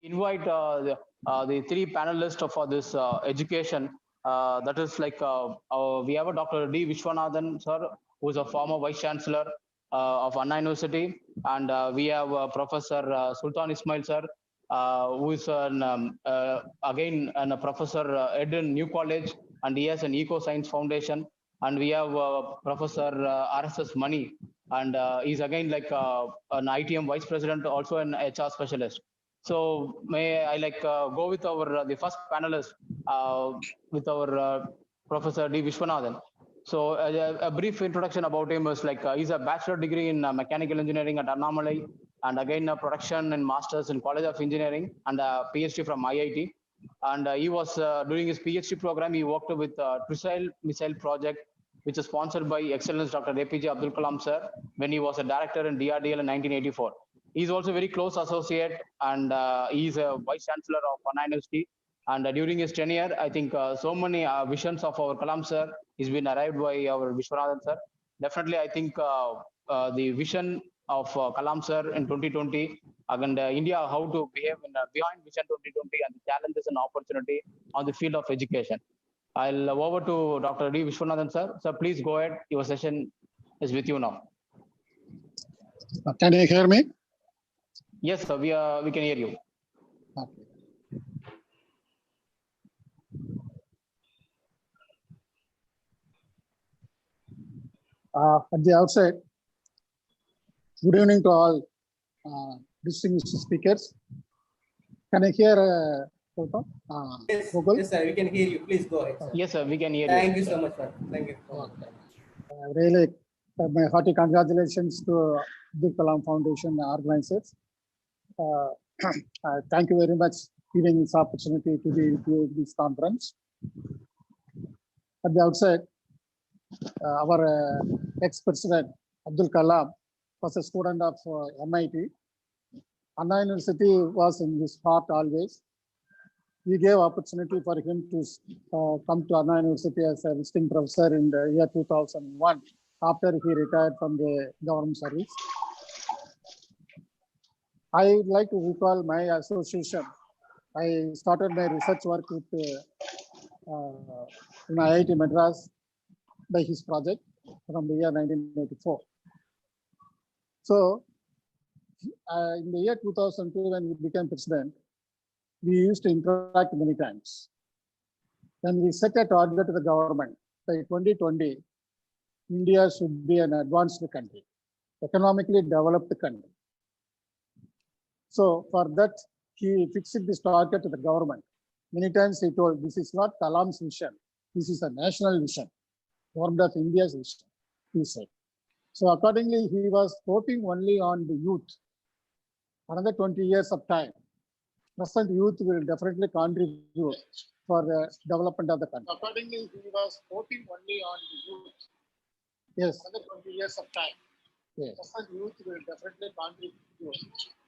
invite the three panelists for this education. That is like we have a Dr. D. Vishwanathan, sir, who is a former Vice Chancellor of Anna University, and we have Professor Sultan Ismail, sir, who is again a professor at New College, and he has an Eco Science Foundation. And we have Professor RSS Mani, and he's again like an ITM Vice President, also an HR specialist. So may I like go with our the first panelist with our Professor D. Vishwanathan. So a brief introduction about him is like he's a bachelor degree in mechanical engineering at Annamalai, and again a production and masters in College of Engineering, and a PhD from IIT. And he was during his PhD program, he worked with Trisile Missile Project, which is sponsored by Excellence Dr. APJ Abdul Kalam sir when he was a director in DRDL in 1984. He's also very close associate, and he's a vice chancellor of Anna University. And during his tenure, I think so many visions of our Kalam sir is been arrived by our Vishwanathan sir. Definitely, I think the vision of Kalam sir in 2020 and India how to behave in behind Vision 2020 and the challenges and opportunity on the field of education. I'll over to Dr. D. Vishwanathan sir. Sir, please go ahead. Your session is with you now. Can you hear me? Yes, sir. We can hear you. Okay. At the outset, good evening to all distinguished speakers. Can I hear yes, yes, sir. We can hear you. Please go ahead, sir. Yes, sir. We can hear Thank you. you so much, sir. Thank you. Okay. Really, my hearty congratulations to Abdul Kalam Foundation organizers. Thank you very much for giving this opportunity to be with you in this conference. At the outset, our ex-president Abdul Kalam was a student of MIT. Anna University was in his heart always. We gave opportunity for him to come to Anna University as a visiting professor in the year 2001 after he retired from the government service. I would like to recall my association. I started my research work with in IIT Madras by his project from the year 1984. So in the year 2002, when he became president, we used to interact many times. Then we set a target to the government by 2020, India should be an advanced country, economically developed country. So for that, he fixed this target to the government. Many times he told, this is not Kalam's vision, this is a national vision, government of India's vision, he said. So accordingly, he was hoping only on the youth. Another 20 years of time, present youth will definitely contribute for the development of the country. Accordingly, he was hoping only on the youth. Yes. Another 20 years of time. Yes. Present youth will definitely contribute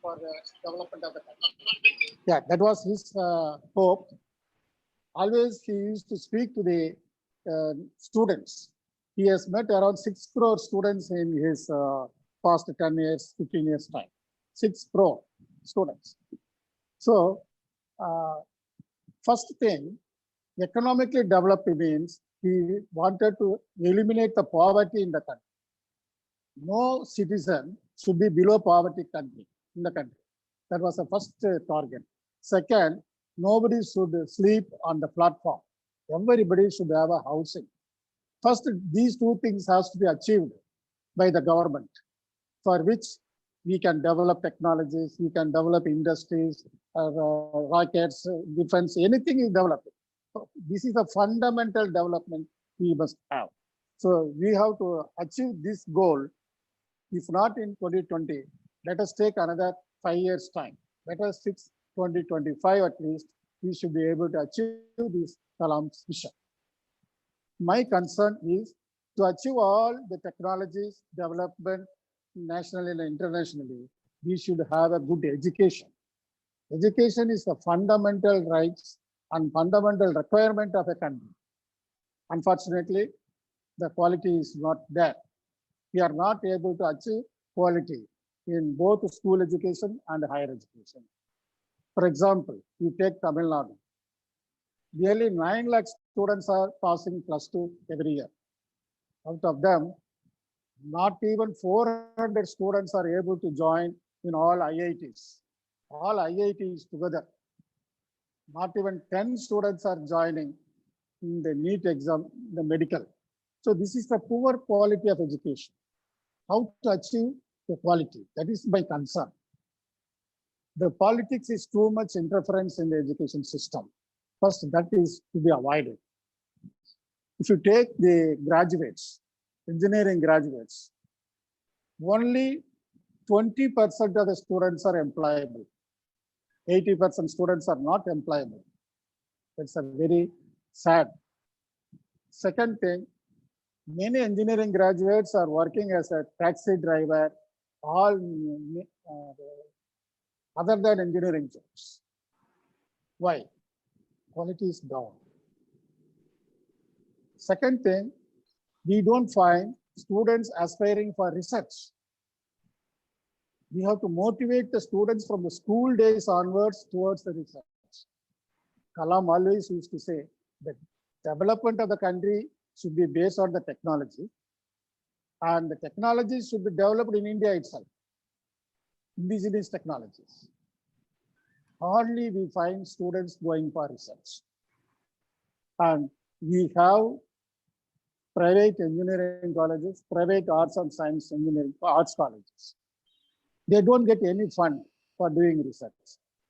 for the development of the country. Yeah, that was his hope. Always he used to speak to the students. He has met around 6 crore students in his past 10 years, 15 years time. 6 crore students. So, first thing, economically developed means he wanted to eliminate the poverty in the country. No citizen should be below poverty country in the country. That was the first target. Second, nobody should sleep on the platform. Everybody should have a housing. First, these two things has to be achieved by the government, for which we can develop technologies, we can develop industries, rockets, defense, anything is developed. So this is a fundamental development we must have. So we have to achieve this goal. If not in 2020, let us take another 5 years time. Let us fix 2025 at least. We should be able to achieve this Kalam's vision. My concern is to achieve all the technologies development nationally and internationally, we should have a good education. Education is the fundamental rights and fundamental requirement of a country. Unfortunately, the quality is not there. We are not able to achieve quality in both school education and higher education. For example, you take Tamil Nadu. Nearly 9 lakh students are passing +2 every year. Out of them, not even 400 students are able to join in all IITs. All IITs together. Not even 10 students are joining in the NEET exam, the medical. So this is the poor quality of education. How to achieve the quality? That is my concern. The politics is too much interference in the education system. First, that is to be avoided. If you take the graduates, engineering graduates, only 20% of the students are employable. 80% students are not employable. That's a very sad. Second thing, many engineering graduates are working as a taxi driver, all other than engineering jobs. Why? Quality is down. Second thing, we don't find students aspiring for research. We have to motivate the students from the school days onwards towards the research. Kalam always used to say that development of the country should be based on the technology, and the technologies should be developed in India itself, indigenous technologies. Hardly we find students going for research. And we have private engineering colleges, private arts and science engineering arts colleges. They don't get any fund for doing research.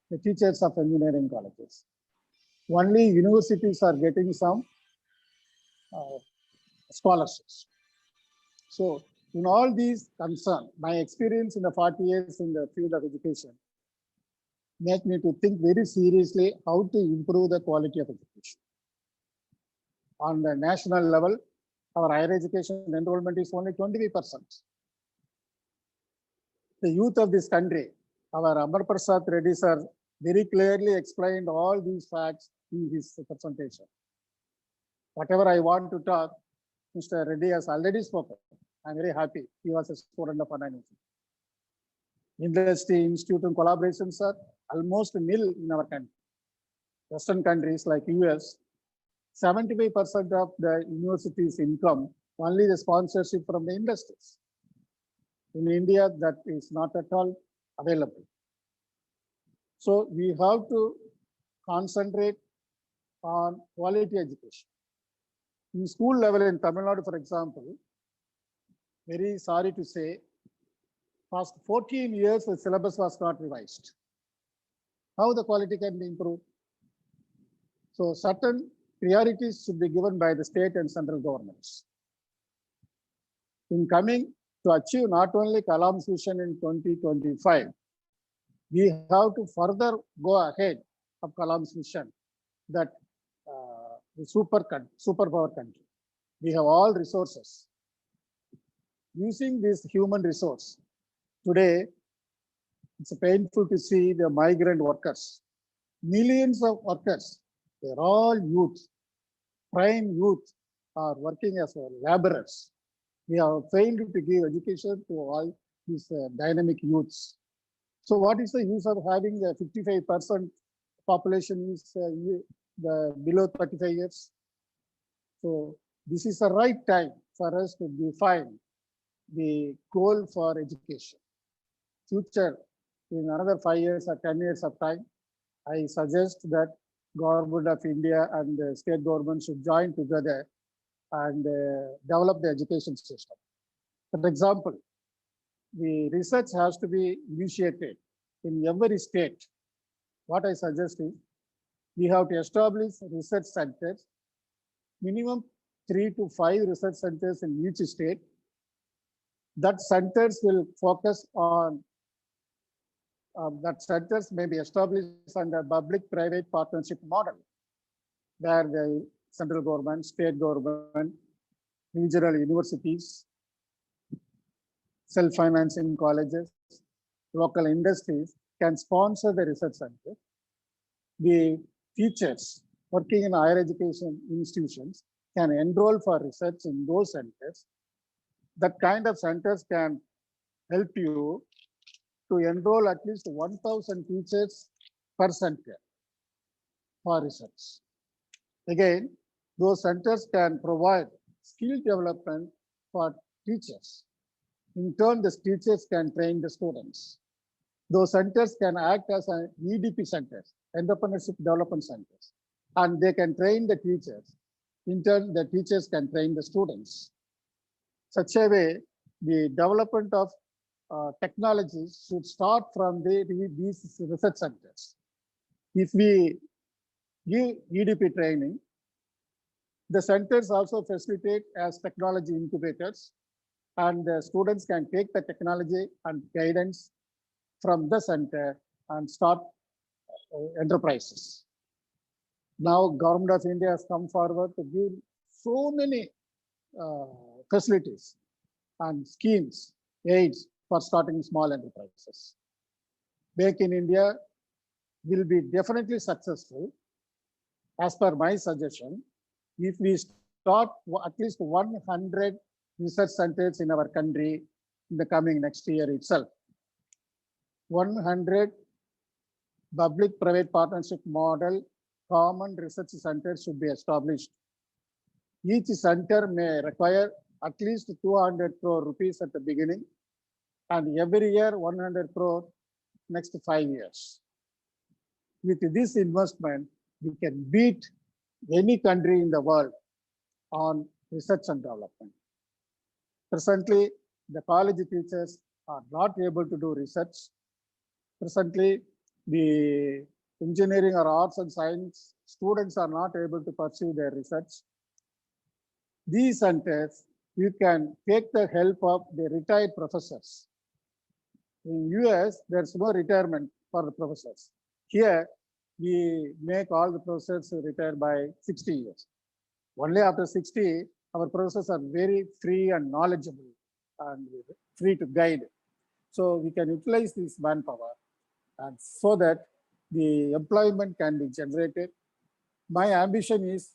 The teachers of engineering colleges. Only universities are getting some scholarships. So in all these concerns, my experience in the 40 years in the field of education make me to think very seriously how to improve the quality of education. On the national level, our higher education enrollment is only 23%. The youth of this country, our Amar Prasad Reddy sir very clearly explained all these facts in his presentation. Whatever I want to talk, Mr. Reddy has already spoken. I'm very happy. He was a student of Anna. Industry, institute, and collaborations are almost nil in our country. Western countries like US, 75% of the university's income, only the sponsorship from the industries. In India, that is not at all available. So we have to concentrate on quality education. In school level in Tamil Nadu, for example, very sorry to say, past 14 years, the syllabus was not revised. How the quality can be improved? So certain priorities should be given by the state and central governments. In coming to achieve not only Kalam's vision in 2025, we have to further go ahead of Kalam's vision that the superpower country. We have all resources. Using this human resource, today, it's painful to see the migrant workers. Millions of workers, they're all youth, prime youth are working as laborers. We have failed to give education to all these dynamic youths. So what is the use of having the 55% population is the below 35 years? So this is the right time for us to define the goal for education. Future, in another 5 years or 10 years of time, I suggest that Government of India and the state government should join together and develop the education system. For example, the research has to be initiated in every state. What I suggest is we have to establish research centers, minimum 3 to 5 research centers in each state. That centers will focus on that centers may be established under public-private partnership model, where the central government, state government, regional universities, self-financing colleges, local industries can sponsor the research center. The teachers working in higher education institutions can enroll for research in those centers. That kind of centers can help you to enroll at least 1,000 teachers per center for research. Again, those centers can provide skill development for teachers. In turn, the teachers can train the students. Those centers can act as an EDP centers, entrepreneurship development centers, and they can train the teachers. In turn, the teachers can train the students. Such a way, the development of technologies should start from these research centers. If we give EDP training, the centers also facilitate as technology incubators, and the students can take the technology and guidance from the center and start enterprises. Now, Government of India has come forward to give so many facilities and schemes, aids for starting small enterprises. Make in India will be definitely successful, as per my suggestion, if we start at least 100 research centers in our country in the coming next year itself. 100 public-private partnership model common research centers should be established. Each center may require at least 200 crore rupees at the beginning, and every year 100 crore next 5 years. With this investment, we can beat any country in the world on research and development. Presently, the college teachers are not able to do research. Presently, the engineering or arts and science students are not able to pursue their research. These centers, you can take the help of the retired professors. In US, there's no retirement for the professors. Here, we make all the professors retire by 60 years. Only after 60, our professors are very free and knowledgeable and free to guide. So we can utilize this manpower, and so that the employment can be generated. My ambition is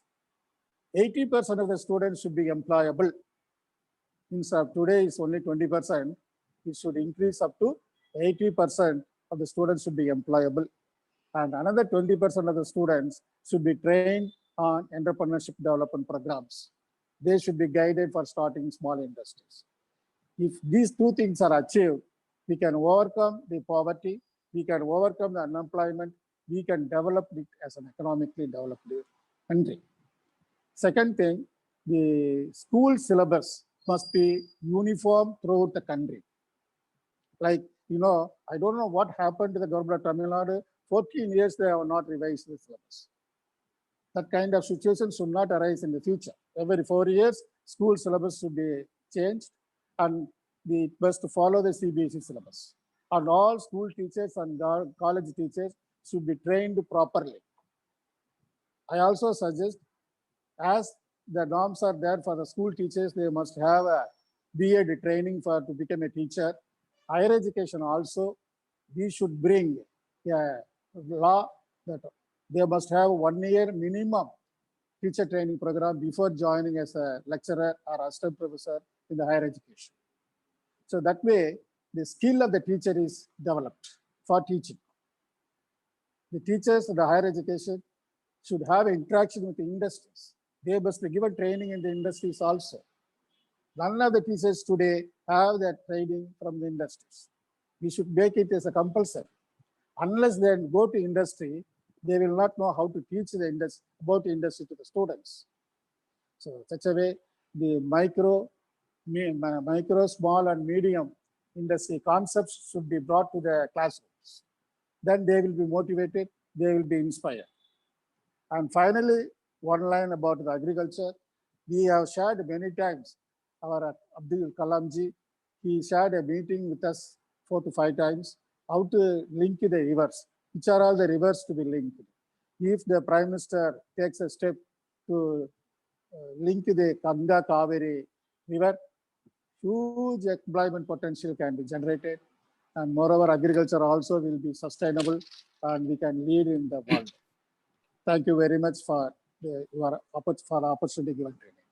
80% of the students should be employable. Instead of today is only 20%, it should increase up to 80% of the students should be employable. And another 20% of the students should be trained on entrepreneurship development programs. They should be guided for starting small industries. If these two things are achieved, we can overcome the poverty, we can overcome the unemployment, we can develop it as an economically developed country. Second thing, the school syllabus must be uniform throughout the country. Like, you know, I don't know what happened to the government of Tamil Nadu. 14 years they have not revised the syllabus. That kind of situation should not arise in the future. Every 4 years, school syllabus should be changed, and the best to follow the CBSE syllabus. And all school teachers and college teachers should be trained properly. I also suggest, as the norms are there for the school teachers, they must have a B.Ed training to become a teacher. Higher education also, we should bring a law that they must have 1 year minimum teacher training program before joining as a lecturer or assistant professor in the higher education. So that way, the skill of the teacher is developed for teaching. The teachers in the higher education should have interaction with the industries. They must be given training in the industries also. None of the teachers today have that training from the industries. We should make it as a compulsory. Unless they go to industry, they will not know how to teach the industry, about industry to the students. So such a way, the micro, small and medium industry concepts should be brought to the classrooms. Then they will be motivated, they will be inspired. And finally, one line about the agriculture. We have shared many times, our Abdul Kalamji, he shared a meeting with us 4 to 5 times, how to link the rivers, which are all the rivers to be linked. If the Prime Minister takes a step to link the Ganga Kaveri river, huge employment potential can be generated. And moreover, agriculture also will be sustainable and we can lead in the world. Thank you very much for the opportunity given to me.